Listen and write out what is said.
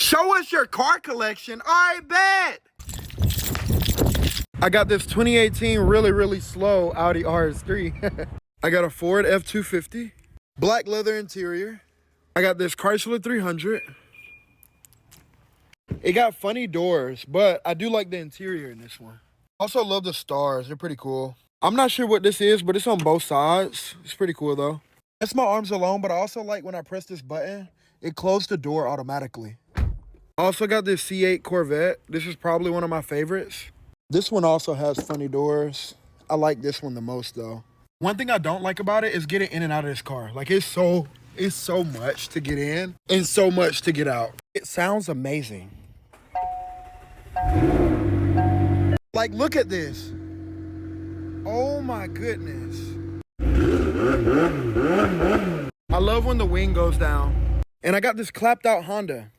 Show us your car collection. I bet. I got this 2018 really slow Audi RS3. I got a Ford F250, black leather interior. I got this Chrysler 300. It got funny doors, but I do like the interior in this one. Also love the stars, they're pretty cool. I'm not sure what this is, but it's on both sides. It's pretty cool though. That's my arms alone, but I also like when I press this button, it closed the door automatically. I also got this C8 Corvette. This is probably one of my favorites. This one also has funny doors. I like this one the most though. One thing I don't like about it is getting in and out of this car. Like it's so much to get in and so much to get out. It sounds amazing. Like look at this. Oh my goodness. I love when the wing goes down. And I got this clapped out Honda.